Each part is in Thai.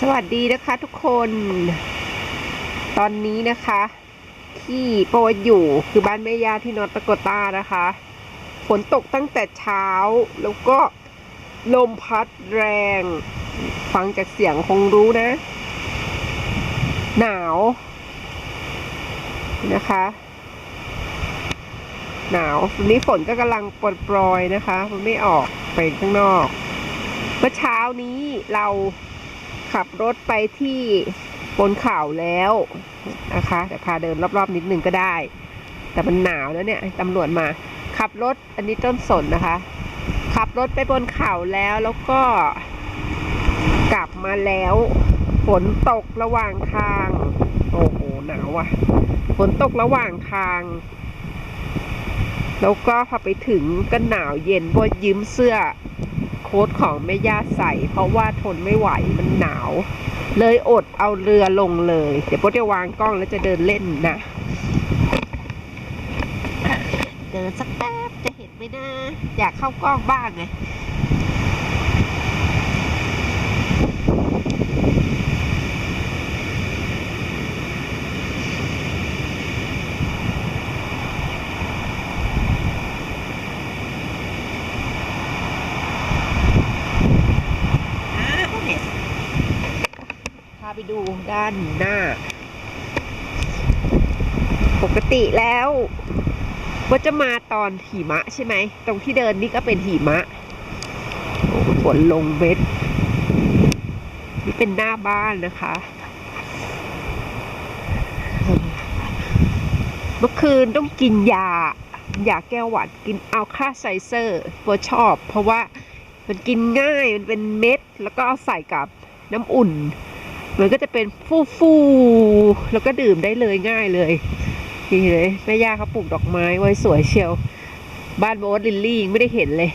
สวัสดีนะคะทุกคนตอนนี้นะคะที่โปรยอยู่คือบ้านแม่ย่าที่นอร์ท ดาโกตานะคะฝนตกตั้งแต่เช้าแล้วก็ลมพัดแรงฟังจากเสียงคงรู้นะหนาวนะคะหนาววันนี้ฝนก็กำลังโปรยๆนะคะมันไม่ออกไปข้างนอกเมื่อเช้านี้เราขับรถไปที่บนเขาแล้วนะคะแต่พาเดินรอบๆนิดนึงก็ได้แต่มันหนาวแล้วเนี่ยตำรวจมาขับรถอันนี้ต้นสนนะคะขับรถไปบนเขาแล้วก็กลับมาแล้วฝนตกระหว่างทางโอ้โหหนาวอ่ะฝนตกระหว่างทางแล้วก็พอไปถึงก็หนาวเย็นก็ยืมเสื้อโค้ทของแม่ย่าใส่เพราะว่าทนไม่ไหวมันหนาวเลยอดเอาเรือลงเลยเดี๋ยวโป๊จะวางกล้องแล้วจะเดินเล่นนะเดินสักแป๊บจะเห็นไหมนะอยากเข้ากล้องบ้างไงไปดูด้านหน้าปกติแล้วว่าจะมาตอนหิมะใช่ไหมตรงที่เดินนี่ก็เป็นหิมะฝนลงเม็ดนี่เป็นหน้าบ้านนะคะเมื่อคืนต้องกินยาแก้หวัดกินอัลคาไซเซอร์ตัวชอบเพราะว่ามันกินง่ายมันเป็นเม็ดแล้วก็เอาใส่กับน้ำอุ่นมันก็จะเป็นฟูๆแล้วก็ดื่มได้เลยง่ายเลยนี่เลยแม่ย่าเขาปลูกดอกไม้ไว้สวยเชียวบ้านโบสลิลลี่ยังไม่ได้เห็นเลย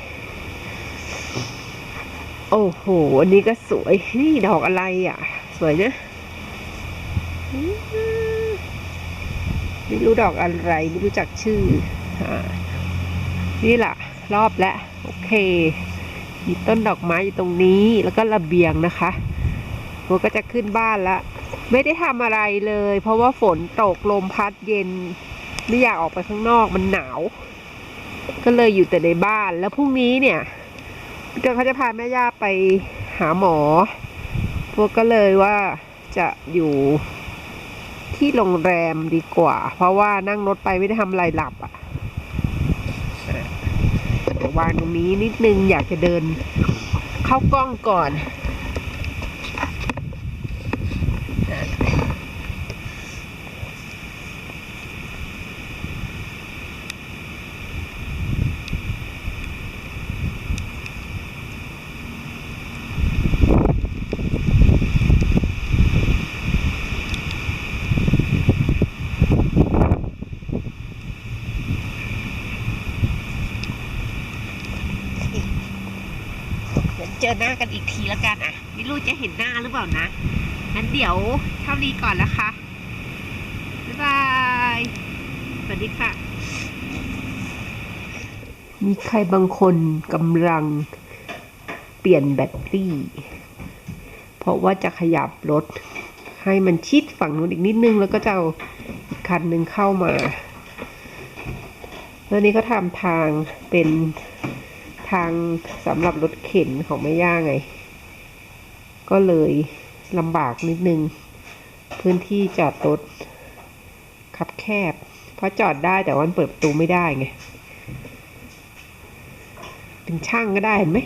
โอ้โหอันนี้ก็สวยนี่ดอกอะไรอ่ะสวยนะไม่รู้ดอกอะไรไม่รู้จักชื่อนี่แหละรอบแล้วโอเคมีต้นดอกไม้อยู่ตรงนี้แล้วก็ระเบียงนะคะโบก็จะขึ้นบ้านละไม่ได้ทำอะไรเลยเพราะว่าฝนตกลมพัดเย็นไม่อยากออกไปข้างนอกมันหนาวก็เลยอยู่แต่ในบ้านแล้วพรุ่งนี้เนี่ยเขาจะพาแม่ย่าไปหาหมอพวกก็เลยว่าจะอยู่ที่โรงแรมดีกว่าเพราะว่านั่งรถไปไม่ได้ทำอะไรหลับอ่ะวางตรงนี้นิดนึงอยากจะเดินเข้ากล้องก่อนเจอหน้ากันอีกทีแล้วกันอ่ะไม่รู้จะเห็นหน้าหรือเปล่านะงั้นเดี๋ยวเท่านี้ก่อนนะคะบ๊ายบายสวัสดีค่ะมีใครบางคนกำลังเปลี่ยนแบตเตอรี่เพราะว่าจะขยับรถให้มันชิดฝั่งนู้นอีกนิดนึงแล้วก็จะเอาอีกคันหนึ่งเข้ามาแล้วนี้ก็ทำทางเป็นทางสำหรับรถเข็นของแม่ย่าไงก็เลยลำบากนิดนึงพื้นที่จอดรถคับแคบเพราะจอดได้แต่ว่าเปิดประตูไม่ได้ไงเป็นช่างก็ได้เห็นไหม